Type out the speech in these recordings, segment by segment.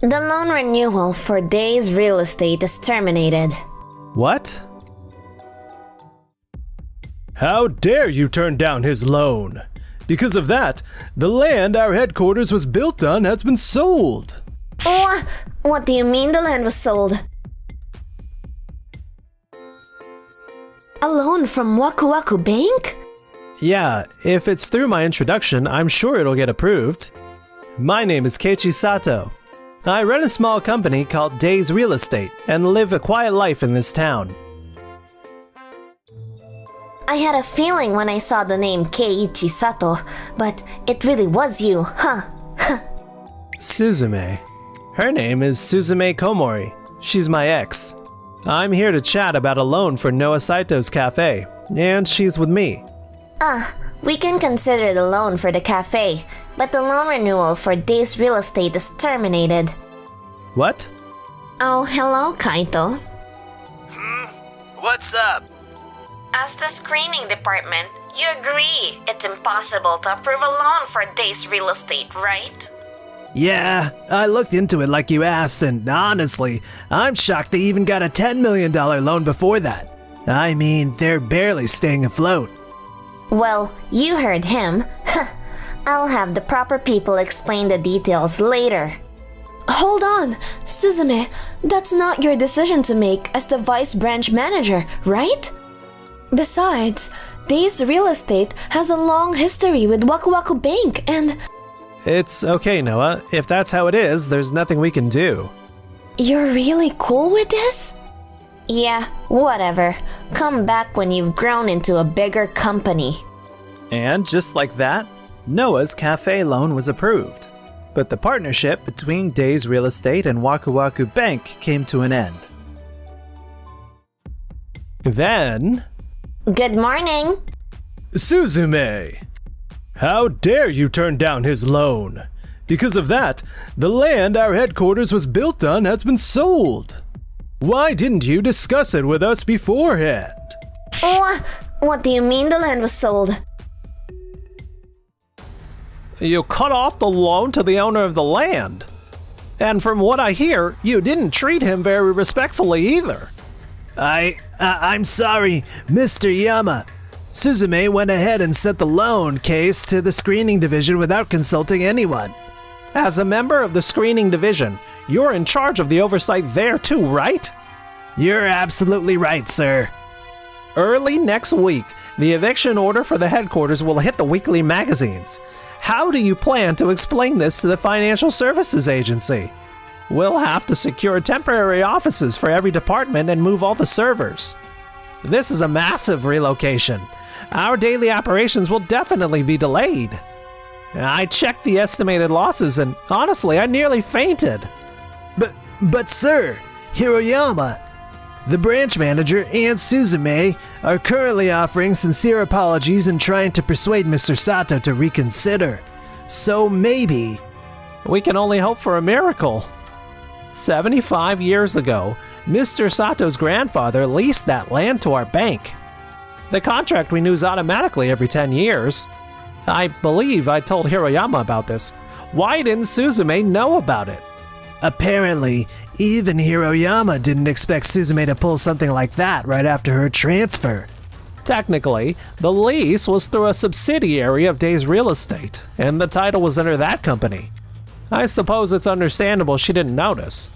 The loan renewal for Days Real Estate is terminated. What? How dare you turn down his loan? Because of that, the land our headquarters was built on has been sold. What do you mean the land was sold? A loan from Waku Waku Bank? Yeah, if it's through my introduction, I'm sure it'll get approved. My name is Keiichi Sato. I run a small company called Days Real Estate and live a quiet life in this town. I had a feeling when I saw the name Keiichi Sato, but it really was you, huh? Suzume. Her name is Suzume Komori. She's my ex. I'm here to chat about a loan for Noah Saito's cafe, and she's with me. We can consider the loan for the cafe, but the loan renewal for Days Real Estate is terminated. What? Oh, hello, Kaito. What's up? As the screening department, you agree it's impossible to approve a loan for Days Real Estate, right? Yeah, I looked into it like you asked, and honestly, I'm shocked they even got a $10 million loan before that. I mean, they're barely staying afloat. Well, you heard him. I'll have the proper people explain the details later. Hold on, Suzume, that's not your decision to make as the vice branch manager, right? Besides, Days Real Estate has a long history with Waku Waku Bank and… It's okay, Noah. If that's how it is, there's nothing we can do. You're really cool with this? Yeah, whatever. Come back when you've grown into a bigger company. And just like that, Noah's cafe loan was approved. But the partnership between Days Real Estate and Waku Waku Bank came to an end. Then… Good morning. Suzume! How dare you turn down his loan? Because of that, the land our headquarters was built on has been sold. Why didn't you discuss it with us beforehand? What do you mean the land was sold? You cut off the loan to the owner of the land. And from what I hear, you didn't treat him very respectfully either. I'm sorry, Mr. Yama. Suzume went ahead and sent the loan case to the screening division without consulting anyone. As a member of the screening division, you're in charge of the oversight there too, right? You're absolutely right, sir. Early next week, the eviction order for the headquarters will hit the weekly magazines. How do you plan to explain this to the Financial Services Agency? We'll have to secure temporary offices for every department and move all the servers. This is a massive relocation. Our daily operations will definitely be delayed. I checked the estimated losses and honestly, I nearly fainted. But sir, Hiroyama, the branch manager and Suzume are currently offering sincere apologies and trying to persuade Mr. Sato to reconsider. So maybe… We can only hope for a miracle. 75 years ago, Mr. Sato's grandfather leased that land to our bank. The contract renews automatically every 10 years. I believe I told Hiroyama about this. Why didn't Suzume know about it? Apparently, even Hiroyama didn't expect Suzume to pull something like that right after her transfer. Technically, the lease was through a subsidiary of Days Real Estate, and the title was under that company. I suppose it's understandable she didn't notice.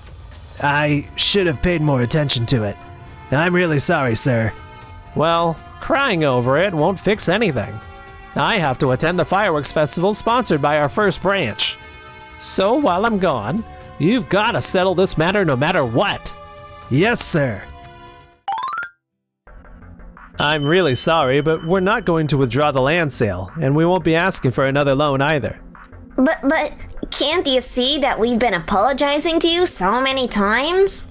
I should have paid more attention to it. I'm really sorry, sir. Well, crying over it won't fix anything. I have to attend the fireworks festival sponsored by our first branch. So while I'm gone, you've got to settle this matter no matter what. Yes, sir. I'm really sorry, but we're not going to withdraw the land sale, and we won't be asking for another loan either. But can't you see that we've been apologizing to you so many times?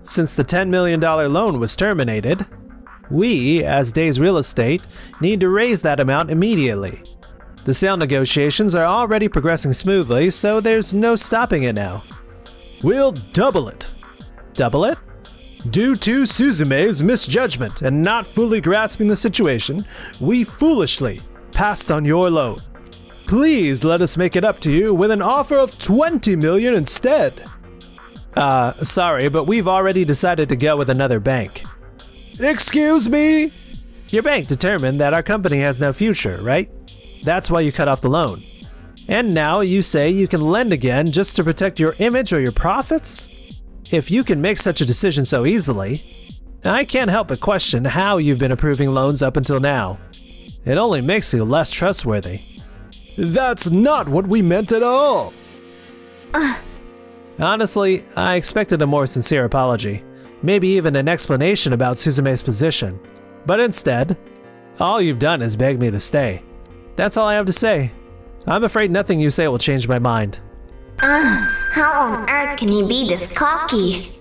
Since the $10 million loan was terminated, we, as Days Real Estate, need to raise that amount immediately. The sale negotiations are already progressing smoothly, so there's no stopping it now. We'll double it. Double it? Due to Suzume's misjudgment and not fully grasping the situation, we foolishly passed on your loan. Please let us make it up to you with an offer of $20 million instead. Sorry, but we've already decided to go with another bank. Excuse me? Your bank determined that our company has no future, right? That's why you cut off the loan. And now you say you can lend again just to protect your image or your profits? If you can make such a decision so easily, I can't help but question how you've been approving loans up until now. It only makes you less trustworthy. That's not what we meant at all! Honestly, I expected a more sincere apology. Maybe even an explanation about Suzume's position. But instead, all you've done is beg me to stay. That's all I have to say. I'm afraid nothing you say will change my mind. How on earth can he be this cocky?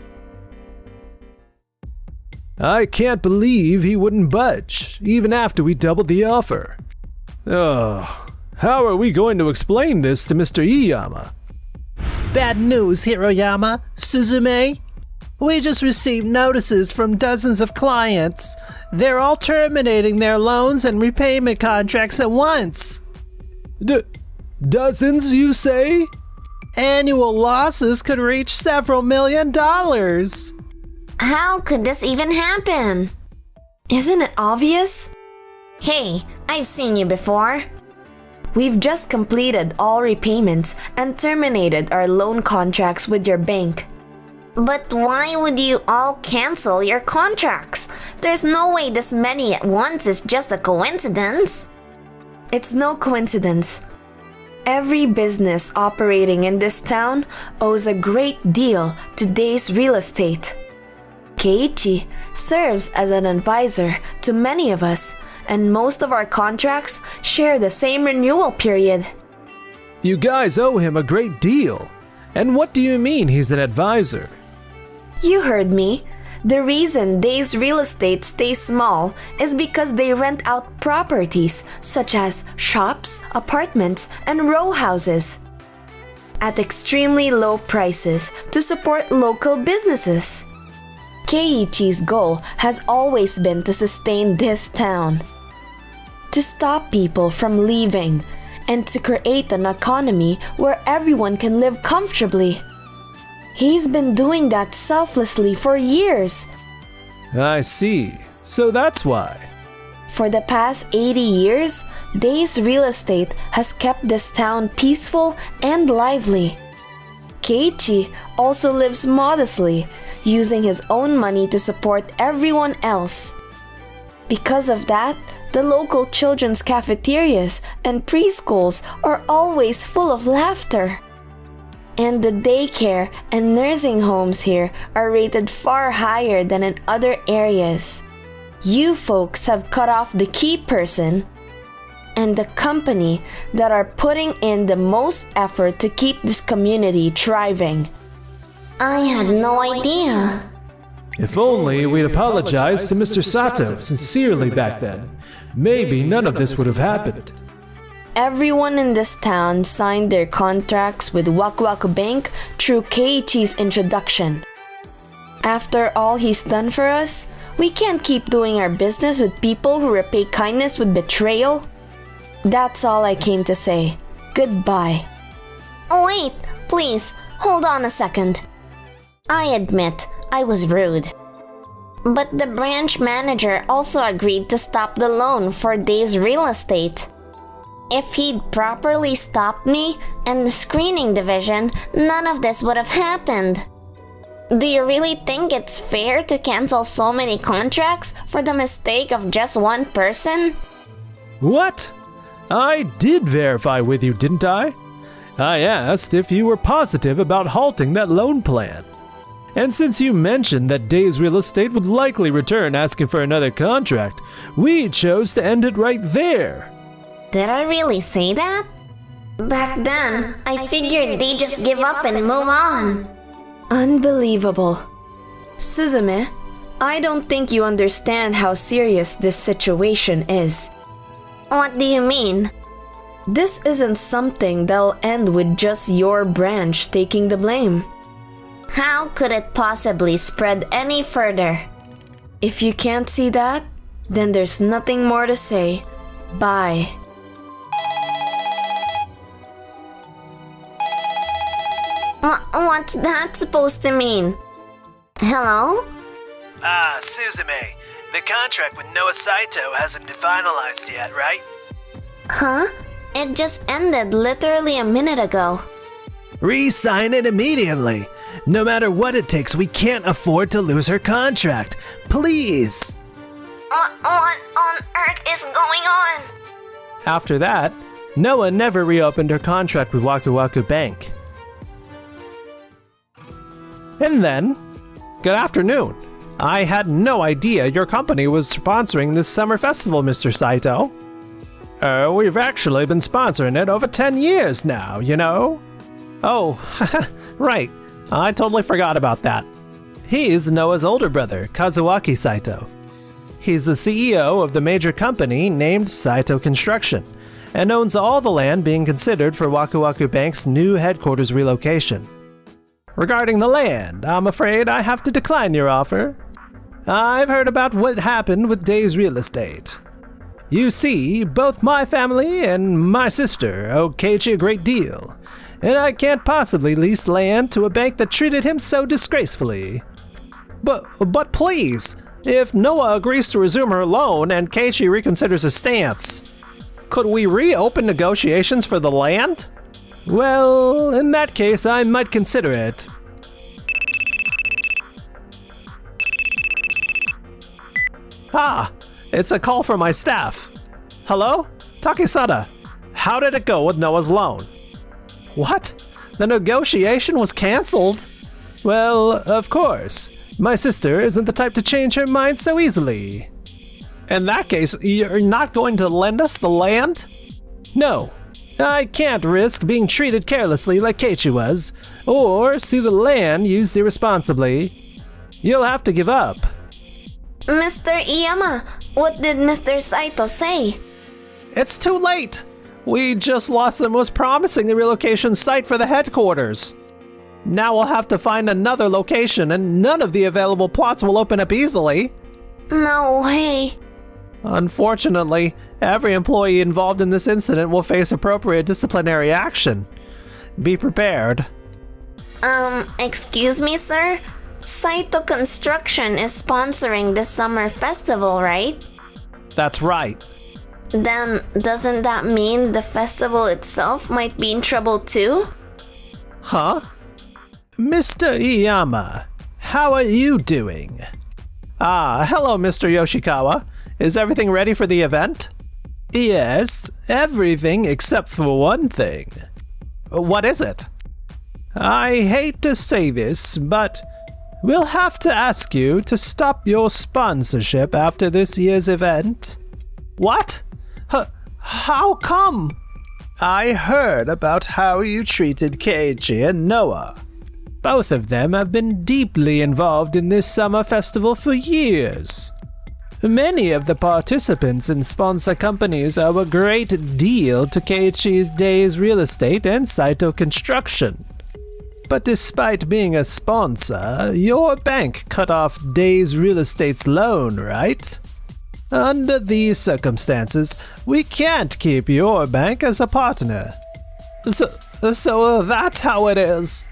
I can't believe he wouldn't budge, even after we doubled the offer. Ugh, how are we going to explain this to Mr. Iyama? Bad news, Hiroyama. Suzume. We just received notices from dozens of clients. They're all terminating their loans and repayment contracts at once. Dozens, you say? Annual losses could reach several $1 million. How could this even happen? Isn't it obvious? Hey, I've seen you before. We've just completed all repayments and terminated our loan contracts with your bank. But why would you all cancel your contracts? There's no way this many at once is just a coincidence. It's no coincidence. Every business operating in this town owes a great deal to Days Real Estate. Keiichi serves as an advisor to many of us, and most of our contracts share the same renewal period. You guys owe him a great deal. And what do you mean he's an advisor? You heard me. The reason Days Real Estate stays small is because they rent out properties such as shops, apartments, and row houses at extremely low prices to support local businesses. Keiichi's goal has always been to sustain this town, to stop people from leaving, and to create an economy where everyone can live comfortably. He's been doing that selflessly for years. I see. So that's why. For the past 80 years, Days Real Estate has kept this town peaceful and lively. Keiichi also lives modestly, using his own money to support everyone else. Because of that, the local children's cafeterias and preschools are always full of laughter. And the daycare and nursing homes here are rated far higher than in other areas. You folks have cut off the key person and the company that are putting in the most effort to keep this community thriving. I had no idea. If only we'd apologized to Mr. Sato sincerely back then, maybe none of this would have happened. Everyone in this town signed their contracts with Waku Waku Bank through Keiichi's introduction. After all he's done for us, we can't keep doing our business with people who repay kindness with betrayal. That's all I came to say. Goodbye. Oh, wait, please, hold on a second. I admit, I was rude. But the branch manager also agreed to stop the loan for Days Real Estate. If he'd properly stopped me and the screening division, none of this would have happened. Do you really think it's fair to cancel so many contracts for the mistake of just one person? What? I did verify with you, didn't I? I asked if you were positive about halting that loan plan. And since you mentioned that Days Real Estate would likely return asking for another contract, we chose to end it right there. Did I really say that? Back then, I figured they just give up and move on. Unbelievable. Suzume, I don't think you understand how serious this situation is. What do you mean? This isn't something that'll end with just your branch taking the blame. How could it possibly spread any further? If you can't see that, then there's nothing more to say. Bye. What What's that supposed to mean? Hello? Ah, Suzume. The contract with Noah Saito hasn't been finalized yet, right? Huh? It just ended literally a minute ago. Re-sign it immediately. No matter what it takes, we can't afford to lose her contract. Please. What on earth is going on? After that, Noah never reopened her contract with Waku Waku Bank. And then, good afternoon. I had no idea your company was sponsoring this summer festival, Mr. Saito. We've actually been sponsoring it over 10 years now, you know? Oh, right. I totally forgot about that. He's Noah's older brother, Kazuaki Saito. He's the CEO of the major company named Saito Construction, and owns all the land being considered for Waku Waku Bank's new headquarters relocation. Regarding the land, I'm afraid I have to decline your offer. I've heard about what happened with Day's real estate. You see, both my family and my sister owe Keiichi a great deal, and I can't possibly lease land to a bank that treated him so disgracefully. But please, if Noah agrees to resume her loan and Keiichi reconsiders his stance, could we reopen negotiations for the land? Well, in that case, I might consider it. Ah, it's a call from my staff. Hello? Takesada, how did it go with Noah's loan? What? The negotiation was canceled? Well, of course. My sister isn't the type to change her mind so easily. In that case, you're not going to lend us the land? No. I can't risk being treated carelessly like Keiichi was, or see the land used irresponsibly. You'll have to give up. Mr. Iyama, what did Mr. Saito say? It's too late. We just lost the most promising relocation site for the headquarters. Now we'll have to find another location, and none of the available plots will open up easily. No way. Unfortunately, every employee involved in this incident will face appropriate disciplinary action. Be prepared. Excuse me, sir? Saito Construction is sponsoring this summer festival, right? That's right. Then, doesn't that mean the festival itself might be in trouble too? Huh? Mr. Iyama, how are you doing? Ah, hello, Mr. Yoshikawa. Is everything ready for the event? Yes, everything except for one thing. What is it? I hate to say this, but we'll have to ask you to stop your sponsorship after this year's event. What? How come? I heard about how you treated Keiichi and Noah. Both of them have been deeply involved in this summer festival for years. Many of the participants and sponsor companies owe a great deal to Keiichi's Day's Real Estate and Saito Construction. But despite being a sponsor, your bank cut off Day's Real Estate's loan, right? Under these circumstances, we can't keep your bank as a partner. So that's how it is.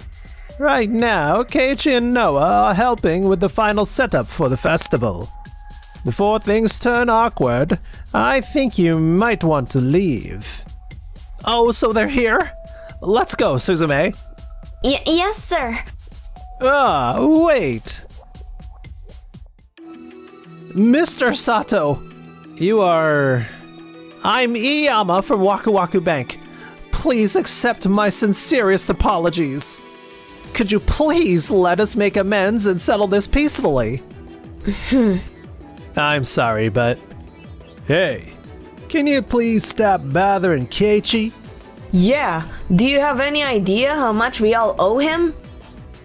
Right now, Keiichi and Noah are helping with the final setup for the festival. Before things turn awkward, I think you might want to leave. Oh, so they're here? Let's go, Suzume. Yes, sir. Ah, wait. Mr. Sato, you are... I'm Iyama from Waku Waku Bank. Please accept my sincerest apologies. Could you please let us make amends and settle this peacefully? I'm sorry, but... Hey, can you please stop bothering Keiichi? Yeah, do you have any idea how much we all owe him?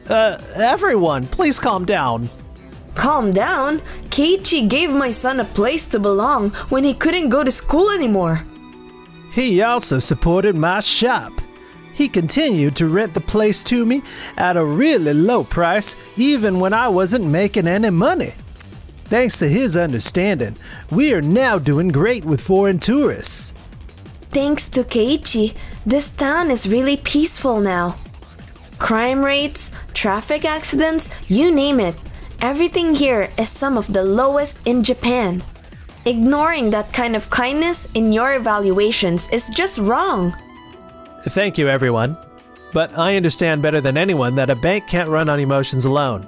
Everyone, please calm down. Calm down? Keiichi gave my son a place to belong when he couldn't go to school anymore. He also supported my shop. He continued to rent the place to me at a really low price even when I wasn't making any money. Thanks to his understanding, we are now doing great with foreign tourists. Thanks to Keiichi, this town is really peaceful now. Crime rates, traffic accidents, you name it. Everything here is some of the lowest in Japan. Ignoring that kind of kindness in your evaluations is just wrong. Thank you, everyone. But I understand better than anyone that a bank can't run on emotions alone.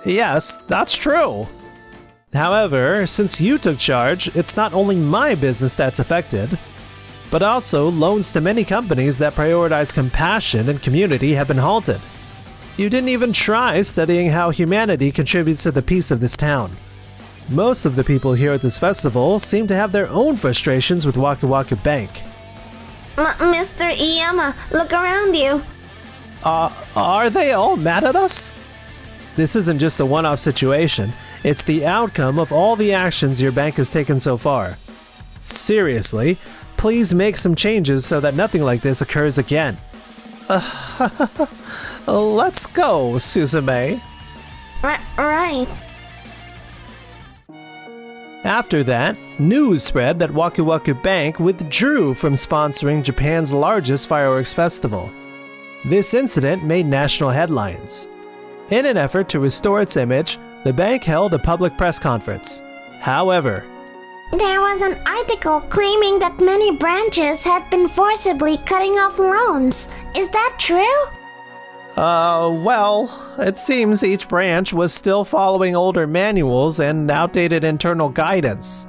Yes, that's true. However, since you took charge, it's not only my business that's affected, but also loans to many companies that prioritize compassion and community have been halted. You didn't even try studying how humanity contributes to the peace of this town. Most of the people here at this festival seem to have their own frustrations with Waku Waku Bank. Mr. Iyama, look around you. Are they all mad at us? This isn't just a one-off situation, it's the outcome of all the actions your bank has taken so far. Seriously, please make some changes so that nothing like this occurs again. Let's go, Suzume. Right. After that, news spread that Waku Waku Bank withdrew from sponsoring Japan's largest fireworks festival. This incident made national headlines. In an effort to restore its image, the bank held a public press conference. However, There was an article claiming that many branches had been forcibly cutting off loans. Is that true? Well, it seems each branch was still following older manuals and outdated internal guidance.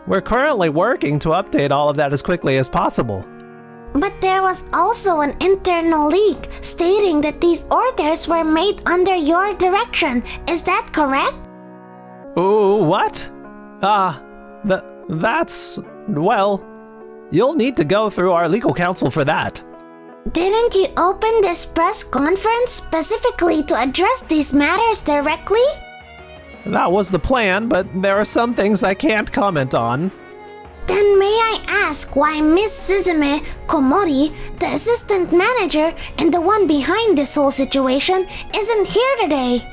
We're currently working to update all of that as quickly as possible. But there was also an internal leak stating that these orders were made under your direction. Is that correct? Ooh, what? That's... well, you'll need to go through our legal counsel for that. Didn't you open this press conference specifically to address these matters directly? That was the plan, but there are some things I can't comment on. Then may I ask why Miss Suzume Komori, the assistant manager and the one behind this whole situation, isn't here today?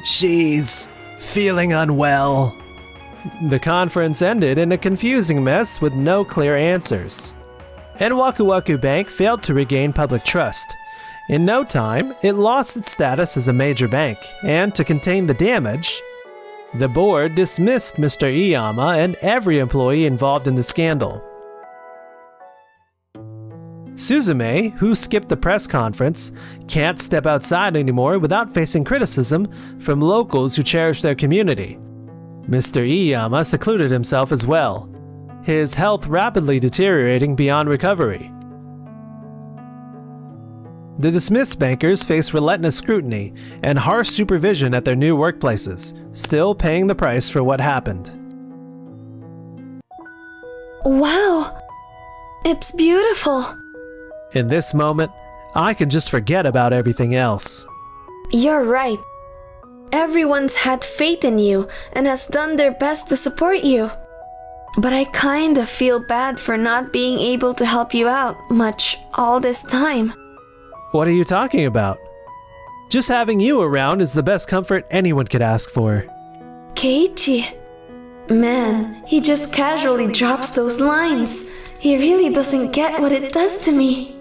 She's feeling unwell. The conference ended in a confusing mess with no clear answers. And Waku Waku Bank failed to regain public trust. In no time, it lost its status as a major bank, and to contain the damage, the board dismissed Mr. Iyama and every employee involved in the scandal. Suzume, who skipped the press conference, can't step outside anymore without facing criticism from locals who cherish their community. Mr. Iyama secluded himself as well, his health rapidly deteriorating beyond recovery. The dismissed bankers face relentless scrutiny and harsh supervision at their new workplaces, still paying the price for what happened. Wow! It's beautiful! In this moment, I can just forget about everything else. You're right. Everyone's had faith in you and has done their best to support you. But I kinda feel bad for not being able to help you out much all this time. What are you talking about? Just having you around is the best comfort anyone could ask for. Keiichi. Man, he just casually drops those lines. He really doesn't get what it does to me.